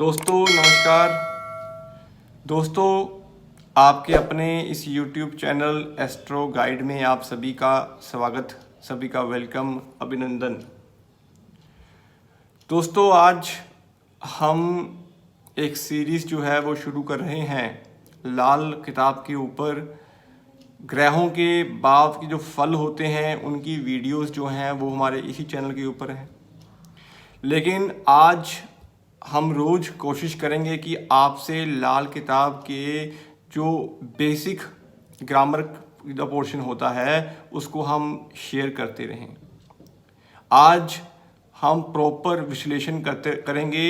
दोस्तों नमस्कार। दोस्तों आपके अपने इस YouTube चैनल एस्ट्रो गाइड में आप सभी का स्वागत, सभी का वेलकम, अभिनंदन। दोस्तों आज हम एक सीरीज़ जो है वो शुरू कर रहे हैं लाल किताब के ऊपर। ग्रहों के भाव के जो फल होते हैं उनकी वीडियोस जो हैं वो हमारे इसी चैनल के ऊपर हैं, लेकिन आज हम रोज़ कोशिश करेंगे कि आपसे लाल किताब के जो बेसिक ग्रामर का पोर्शन होता है उसको हम शेयर करते रहें। आज हम प्रॉपर विश्लेषण करेंगे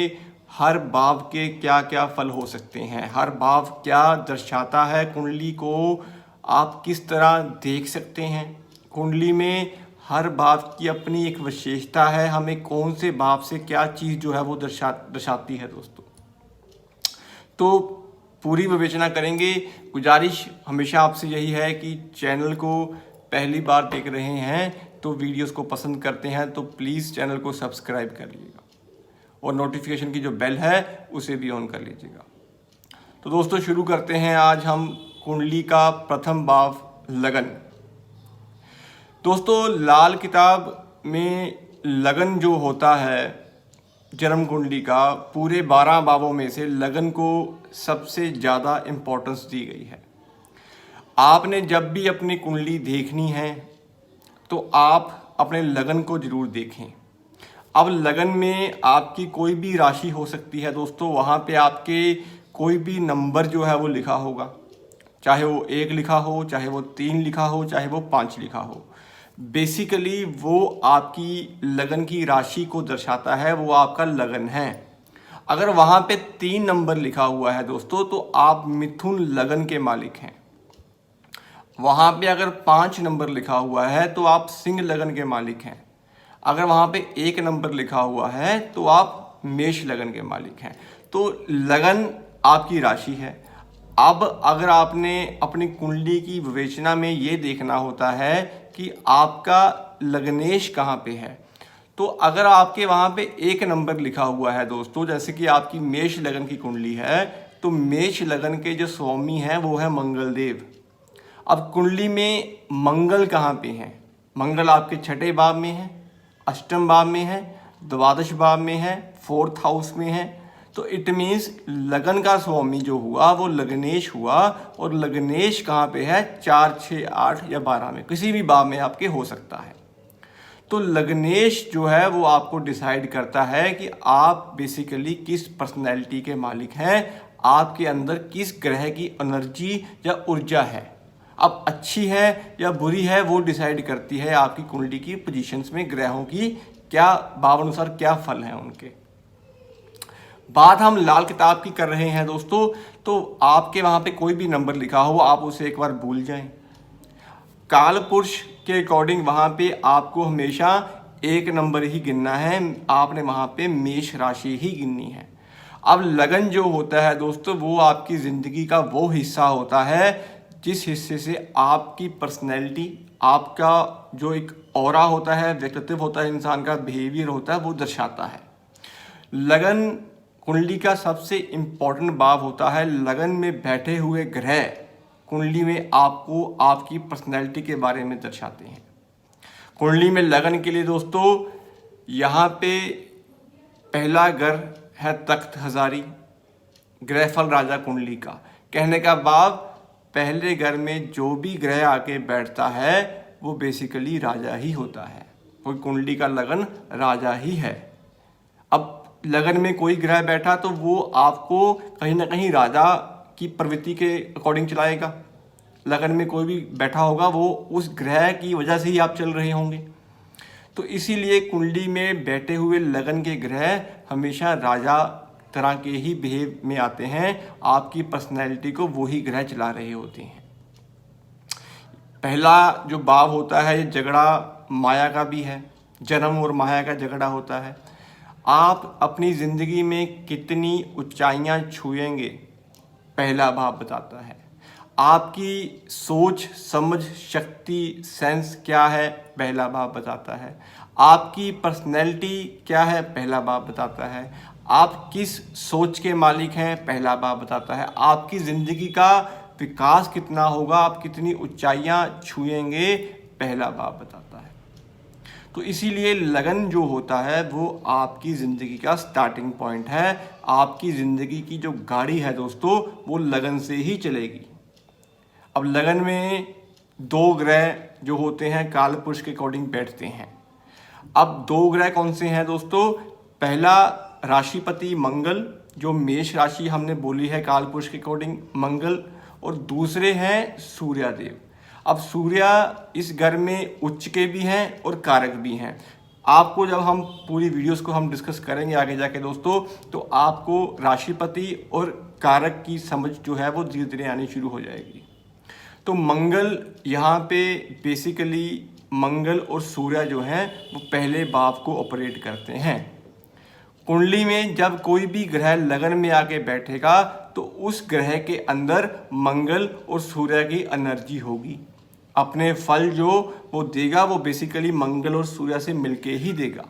हर भाव के क्या क्या फल हो सकते हैं, हर भाव क्या दर्शाता है, कुंडली को आप किस तरह देख सकते हैं। कुंडली में हर भाव की अपनी एक विशेषता है, हमें कौन से भाव से क्या चीज़ जो है वो दर्शाती है। दोस्तों तो पूरी विवेचना करेंगे। गुजारिश हमेशा आपसे यही है कि चैनल को पहली बार देख रहे हैं तो वीडियोस को पसंद करते हैं तो प्लीज़ चैनल को सब्सक्राइब कर लीजिएगा और नोटिफिकेशन की जो बेल है उसे भी ऑन कर लीजिएगा। तो दोस्तों शुरू करते हैं। आज हम कुंडली का प्रथम भाव लगन। दोस्तों लाल किताब में लगन जो होता है जन्म कुंडली का, पूरे 12 भावों में से लगन को सबसे ज़्यादा इम्पोर्टेंस दी गई है। आपने जब भी अपनी कुंडली देखनी है तो आप अपने लगन को ज़रूर देखें। अब लगन में आपकी कोई भी राशि हो सकती है दोस्तों, वहाँ पे आपके कोई भी नंबर जो है वो लिखा होगा, चाहे वो 1 लिखा हो, चाहे वो 3 लिखा हो, चाहे वो 5 लिखा हो। बेसिकली वो आपकी लगन की राशि को दर्शाता है, वो आपका लगन है। अगर वहाँ पे 3 नंबर लिखा हुआ है दोस्तों तो आप मिथुन लगन के मालिक हैं। वहाँ पे अगर 5 नंबर लिखा हुआ है तो आप सिंह लगन के मालिक हैं। अगर वहाँ पे 1 नंबर लिखा हुआ है तो आप मेष लगन के मालिक हैं। तो लगन आपकी राशि है। अब अगर आपने अपनी कुंडली की विवेचना में ये देखना होता है कि आपका लग्नेश कहाँ पे है, तो अगर आपके वहाँ पे 1 नंबर लिखा हुआ है दोस्तों, जैसे कि आपकी मेष लगन की कुंडली है, तो मेष लगन के जो स्वामी हैं वो है मंगल देव। अब कुंडली में मंगल कहाँ पे हैं? मंगल आपके 6ठे भाव में है, अष्टम भाव में है, द्वादश भाव में है, 4th हाउस में है। तो इट मीन्स लगन का स्वामी जो हुआ वो लग्नेश हुआ, और लग्नेश कहाँ पे है? 4, 6, 8 या 12 में, किसी भी भाव में आपके हो सकता है। तो लग्नेश जो है वो आपको डिसाइड करता है कि आप बेसिकली किस पर्सनैलिटी के मालिक हैं, आपके अंदर किस ग्रह की एनर्जी या ऊर्जा है। अब अच्छी है या बुरी है वो डिसाइड करती है आपकी कुंडली की पोजीशंस में ग्रहों की क्या भाव अनुसार क्या फल हैं उनके। बात हम लाल किताब की कर रहे हैं दोस्तों, तो आपके वहाँ पे कोई भी नंबर लिखा हो आप उसे एक बार भूल जाएं। काल पुरुष के अकॉर्डिंग वहाँ पे आपको हमेशा 1 नंबर ही गिनना है, आपने वहाँ पे मेष राशि ही गिननी है। अब लगन जो होता है दोस्तों वो आपकी ज़िंदगी का वो हिस्सा होता है जिस हिस्से से आपकी पर्सनैलिटी, आपका जो एक ऑरा होता है, व्यक्तित्व होता है, इंसान का बिहेवियर होता है, वो दर्शाता है। लगन कुंडली का सबसे इम्पोर्टेंट भाव होता है। लगन में बैठे हुए ग्रह कुंडली में आपको आपकी पर्सनैलिटी के बारे में दर्शाते हैं। कुंडली में लगन के लिए दोस्तों यहाँ पे पहला घर है तख्त हजारी, ग्रहफल राजा कुंडली का। कहने का भाव पहले घर में जो भी ग्रह आके बैठता है वो बेसिकली राजा ही होता है, कोई कुंडली का लगन राजा ही है। अब लगन में कोई ग्रह बैठा तो वो आपको कहीं ना कहीं राजा की प्रवृत्ति के अकॉर्डिंग चलाएगा। लगन में कोई भी बैठा होगा वो उस ग्रह की वजह से ही आप चल रहे होंगे। तो इसीलिए कुंडली में बैठे हुए लगन के ग्रह हमेशा राजा तरह के ही बिहेव में आते हैं, आपकी पर्सनैलिटी को वही ग्रह चला रहे होते हैं। पहला जो भाव होता है ये झगड़ा माया का भी है, जन्म और माया का झगड़ा होता है। आप अपनी ज़िंदगी में कितनी ऊंचाइयां छुएंगे पहला भाव बताता है। आपकी सोच समझ शक्ति सेंस क्या है पहला भाव बताता है। आपकी पर्सनैलिटी क्या है पहला भाव बताता है। आप किस सोच के मालिक हैं, पहला भाव बताता है। आपकी ज़िंदगी का विकास कितना होगा, आप कितनी ऊंचाइयां छुएंगे, पहला भाव बताता है। तो इसीलिए लगन जो होता है वो आपकी ज़िंदगी का स्टार्टिंग पॉइंट है। आपकी ज़िंदगी की जो गाड़ी है दोस्तों, वो लगन से ही चलेगी। अब लगन में 2 ग्रह जो होते हैं काल पुरुष के अकॉर्डिंग बैठते हैं। अब 2 ग्रह कौन से हैं दोस्तों? पहला राशिपति मंगल, जो मेष राशि हमने बोली है काल पुरुष के अकॉर्डिंग मंगल, और दूसरे हैं सूर्यदेव। अब सूर्य इस घर में उच्च के भी हैं और कारक भी हैं। आपको जब हम पूरी वीडियोस को हम डिस्कस करेंगे आगे जाके दोस्तों, तो आपको राशिपति और कारक की समझ जो है वो धीरे धीरे आनी शुरू हो जाएगी। तो मंगल यहाँ पे बेसिकली मंगल और सूर्य जो हैं वो पहले भाव को ऑपरेट करते हैं। कुंडली में जब कोई भी ग्रह लगन में आके बैठेगा तो उस ग्रह के अंदर मंगल और सूर्य की एनर्जी होगी। अपने फल जो वो देगा वो बेसिकली मंगल और सूर्य से मिलके ही देगा।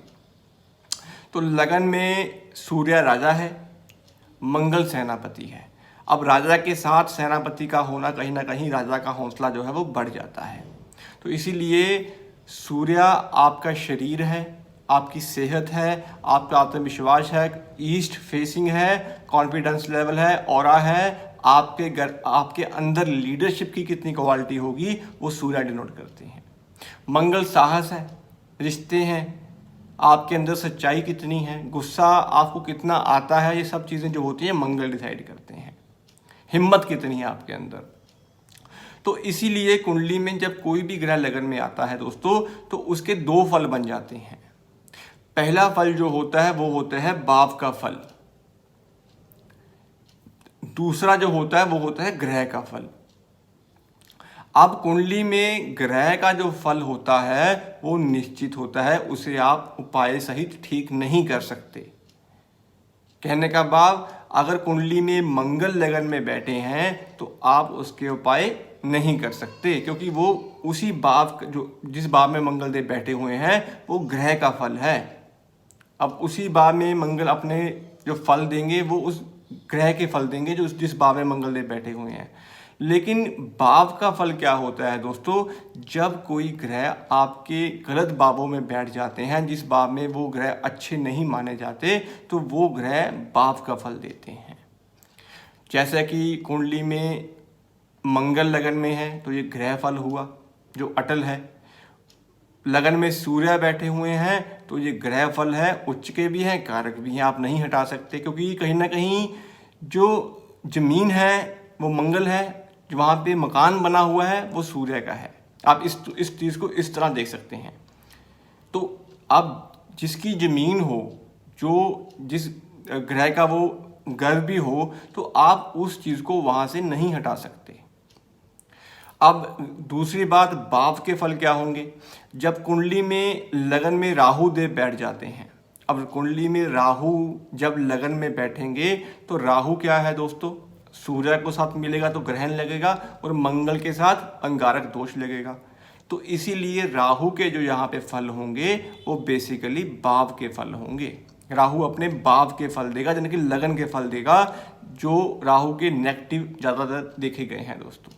तो लगन में सूर्य राजा है, मंगल सेनापति है। अब राजा के साथ सेनापति का होना कहीं ना कहीं राजा का हौसला जो है वो बढ़ जाता है। तो इसीलिए सूर्य आपका शरीर है, आपकी सेहत है, आपका आत्मविश्वास है, ईस्ट फेसिंग है, कॉन्फिडेंस लेवल है, ऑरा है, आपके अंदर लीडरशिप की कितनी क्वालिटी होगी वो सूर्य डिनोट करते हैं। मंगल साहस है, रिश्ते हैं, आपके अंदर सच्चाई कितनी है, गुस्सा आपको कितना आता है, ये सब चीज़ें जो होती हैं मंगल डिसाइड करते हैं। हिम्मत कितनी है आपके अंदर। तो इसीलिए कुंडली में जब कोई भी ग्रह लगन में आता है दोस्तों, तो उसके 2 फल बन जाते हैं। पहला फल जो होता है वो होता है भाव का फल, दूसरा जो होता है वो होता है ग्रह का फल। अब कुंडली में ग्रह का जो फल होता है वो निश्चित होता है, उसे आप उपाय सहित ठीक नहीं कर सकते। कहने का भाव, अगर कुंडली में मंगल लगन में बैठे हैं तो आप उसके उपाय नहीं कर सकते, क्योंकि वो उसी भाव जो जिस भाव में मंगल देव बैठे हुए हैं वो ग्रह का फल है। अब उसी भाव में मंगल अपने जो फल देंगे वो उस ग्रह के फल देंगे जो जिस भाव में मंगल देव बैठे हुए हैं। लेकिन भाव का फल क्या होता है दोस्तों? जब कोई ग्रह आपके गलत भावों में बैठ जाते हैं, जिस भाव में वो ग्रह अच्छे नहीं माने जाते, तो वो ग्रह भाव का फल देते हैं। जैसे कि कुंडली में मंगल लगन में है तो ये ग्रह फल हुआ जो अटल है। लगन में सूर्य बैठे हुए हैं तो ये ग्रह फल है, उच्च के भी हैं, कारक भी हैं, आप नहीं हटा सकते, क्योंकि कहीं ना कहीं जो जमीन है वो मंगल है, जो वहाँ पे मकान बना हुआ है वो सूर्य का है। आप इस चीज़ को इस तरह देख सकते हैं। तो अब जिसकी ज़मीन हो, जो जिस ग्रह का वो घर भी हो, तो आप उस चीज़ को वहाँ से नहीं हटा सकते। अब दूसरी बात, भाव के फल क्या होंगे? जब कुंडली में लगन में राहु देव बैठ जाते हैं। अब कुंडली में राहु जब लगन में बैठेंगे तो राहु क्या है दोस्तों? सूर्य को साथ मिलेगा तो ग्रहण लगेगा, और मंगल के साथ अंगारक दोष लगेगा। तो इसीलिए राहु के जो यहाँ पे फल होंगे वो बेसिकली भाव के फल होंगे। राहु अपने भाव के फल देगा, यानी कि लगन के फल देगा, जो राहु के नेगेटिव ज़्यादातर देखे गए हैं दोस्तों।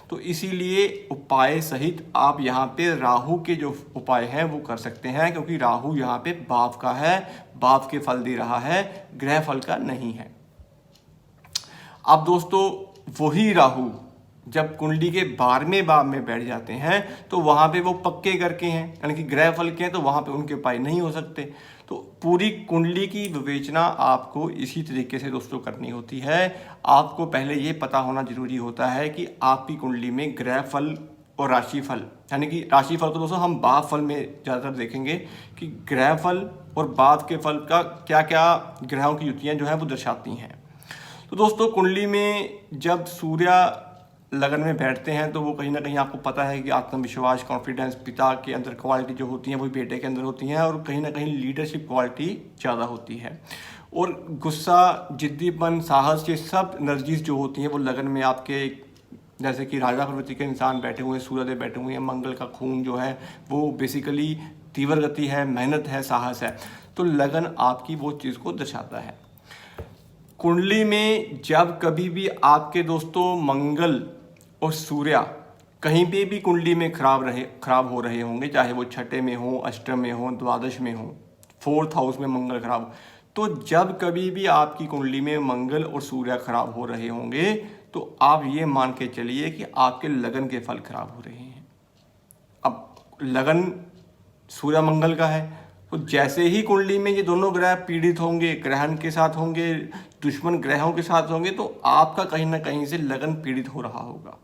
तो इसीलिए उपाय सहित आप यहाँ पे राहु के जो उपाय हैं वो कर सकते हैं, क्योंकि राहु यहाँ पे भाव का है, भाव के फल दे रहा है, ग्रह फल का नहीं है। अब दोस्तों वही राहु जब कुंडली के 12वें भाव में बैठ जाते हैं तो वहाँ पे वो पक्के करके हैं, यानी कि ग्रह फल के हैं, तो वहाँ पे उनके उपाय नहीं हो सकते। तो पूरी कुंडली की विवेचना आपको इसी तरीके से दोस्तों करनी होती है। आपको पहले ये पता होना जरूरी होता है कि आपकी कुंडली में ग्रह फल और राशि फल, यानी कि राशि फल को दोस्तों हम भाव फल में ज़्यादातर देखेंगे कि ग्रह फल और भाव के फल का क्या क्या ग्रहों की युतियाँ जो है वो दर्शाती हैं। तो दोस्तों कुंडली में जब सूर्य लगन में बैठते हैं तो वो कहीं ना कहीं आपको पता है कि आत्मविश्वास, कॉन्फिडेंस, पिता के अंदर क्वालिटी जो होती हैं वो बेटे के अंदर होती हैं, और कहीं ना कहीं लीडरशिप क्वालिटी ज़्यादा होती है। और गुस्सा, जिद्दीपन, साहस, ये सब एनर्जीज जो होती हैं वो लगन में आपके, जैसे कि राजा प्रवृत्ति के इंसान बैठे हुए हैं, सूर्यदेव बैठे हुए हैं, मंगल का खून जो है वो बेसिकली तीव्र गति है, मेहनत है, साहस है। तो लगन आपकी वो चीज़ को दर्शाता है। कुंडली में जब कभी भी आपके दोस्तों मंगल और सूर्य कहीं पे भी कुंडली में खराब हो रहे होंगे, चाहे वो छठे में हो, अष्टम में हो, द्वादश में हो, 4th हाउस में मंगल खराब हो, तो जब कभी भी आपकी कुंडली में मंगल और सूर्य खराब हो रहे होंगे तो आप ये मान के चलिए कि आपके लगन के फल खराब हो रहे हैं। अब लगन सूर्य मंगल का है, तो जैसे ही कुंडली में ये दोनों ग्रह पीड़ित होंगे, ग्रहण के साथ होंगे, दुश्मन ग्रहों के साथ होंगे, तो आपका कहीं ना कहीं से लगन पीड़ित हो रहा होगा।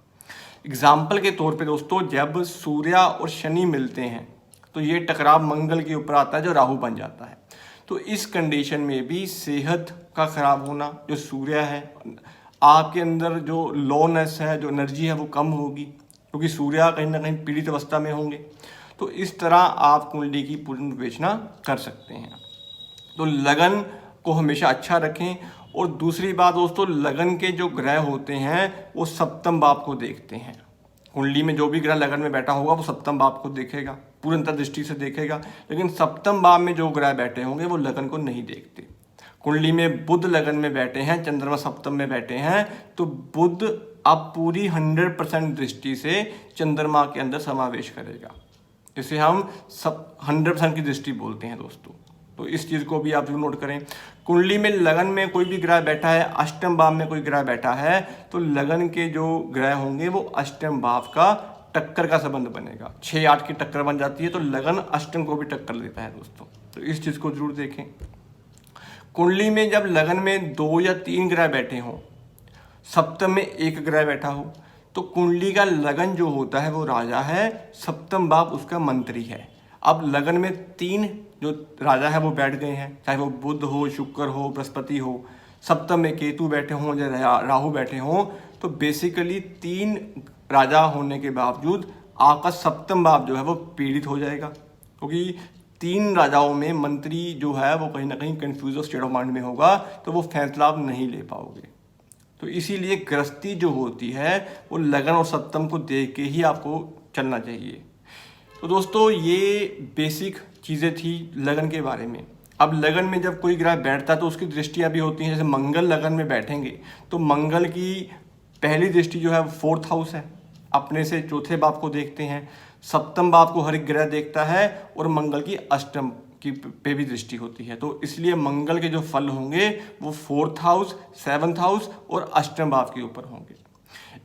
एग्जाम्पल के तौर पे दोस्तों, जब सूर्य और शनि मिलते हैं तो ये टकराव मंगल के ऊपर आता है जो राहु बन जाता है। तो इस कंडीशन में भी सेहत का खराब होना, जो सूर्य है, आपके अंदर जो लोनेस है, जो एनर्जी है वो कम होगी, क्योंकि सूर्य कहीं ना कहीं पीड़ित अवस्था में होंगे। तो इस तरह आप कुंडली की पूर्ण विवेचना कर सकते हैं। तो लगन को हमेशा अच्छा रखें। और दूसरी बात दोस्तों, लगन के जो ग्रह होते हैं वो सप्तम भाव को देखते हैं। कुंडली में जो भी ग्रह लगन में बैठा होगा वो सप्तम भाव को देखेगा, पूर्णतः दृष्टि से देखेगा। लेकिन सप्तम भाव में जो ग्रह बैठे होंगे वो लगन को नहीं देखते। कुंडली में बुध लगन में बैठे हैं, चंद्रमा सप्तम में बैठे हैं, तो बुध अब पूरी 100% दृष्टि से चंद्रमा के अंदर समावेश करेगा, जिसे हम 100% की दृष्टि बोलते हैं दोस्तों। तो इस चीज़ को भी आप जरूर नोट करें। कुंडली में लगन में कोई भी ग्रह बैठा है, अष्टम भाव में कोई ग्रह बैठा है, तो लगन के जो ग्रह होंगे वो अष्टम भाव का टक्कर का संबंध बनेगा। 6-8 की टक्कर बन जाती है, तो लगन अष्टम को भी टक्कर देता है दोस्तों। तो इस चीज़ को जरूर देखें। कुंडली में जब लगन में 2 या 3 ग्रह बैठे हों, सप्तम में 1 ग्रह बैठा हो, तो कुंडली का लगन जो होता है वो राजा है, सप्तम भाव उसका मंत्री है। अब लगन में 3 जो राजा है वो बैठ गए हैं, चाहे वो बुध हो, शुक्र हो, बृहस्पति हो, सप्तम में केतु बैठे हों या राहु बैठे हों, तो बेसिकली 3 राजा होने के बावजूद आपका सप्तम भाव जो है वो पीड़ित हो जाएगा, क्योंकि 3 राजाओं में मंत्री जो है वो कहीं ना कहीं कंफ्यूज और स्टेट ऑफ माइंड में होगा, तो वो फैसला आप नहीं ले पाओगे। तो इसीलिए गृहस्थी जो होती है वो लगन और सप्तम को देख के ही आपको चलना चाहिए। तो दोस्तों ये बेसिक चीज़ें थी लगन के बारे में। अब लगन में जब कोई ग्रह बैठता है तो उसकी दृष्टियाँ भी होती हैं। जैसे मंगल लगन में बैठेंगे तो मंगल की पहली दृष्टि जो है 4th हाउस है, अपने से चौथे भाव को देखते हैं। सप्तम भाव को हर एक ग्रह देखता है और मंगल की अष्टम की पे भी दृष्टि होती है। तो इसलिए मंगल के जो फल होंगे वो 4th हाउस, 7th हाउस और अष्टम भाव के ऊपर होंगे।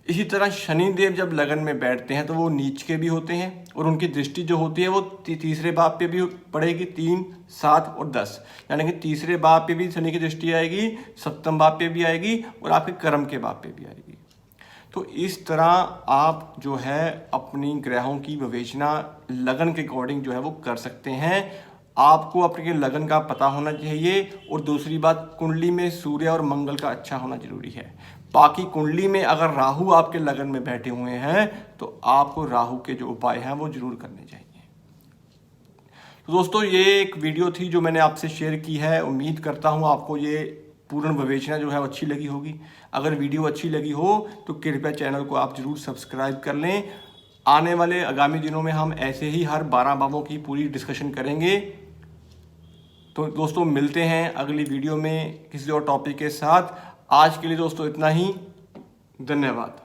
इसी तरह शनिदेव जब लगन में बैठते हैं तो वो नीच के भी होते हैं और उनकी दृष्टि जो होती है वो तीसरे भाव पे भी पड़ेगी, 3, 7 और 10, यानी कि तीसरे भाव पे भी शनि की दृष्टि आएगी, सप्तम भाव पे भी आएगी और आपके कर्म के भाव पे भी आएगी। तो इस तरह आप जो है अपनी ग्रहों की विवेचना लगन के अकॉर्डिंग जो है वो कर सकते हैं। आपको अपने लगन का पता होना चाहिए। और दूसरी बात, कुंडली में सूर्य और मंगल का अच्छा होना जरूरी है। बाकी कुंडली में अगर राहु आपके लगन में बैठे हुए हैं तो आपको राहु के जो उपाय हैं वो जरूर करने चाहिए। तो दोस्तों ये एक वीडियो थी जो मैंने आपसे शेयर की है। उम्मीद करता हूँ आपको ये पूर्ण विवेचना जो है अच्छी लगी होगी। अगर वीडियो अच्छी लगी हो तो कृपया चैनल को आप जरूर सब्सक्राइब कर लें। आने वाले आगामी दिनों में हम ऐसे ही हर 12 भावों की पूरी डिस्कशन करेंगे। तो दोस्तों मिलते हैं अगली वीडियो में किसी और टॉपिक के साथ। आज के लिए दोस्तों इतना ही। धन्यवाद।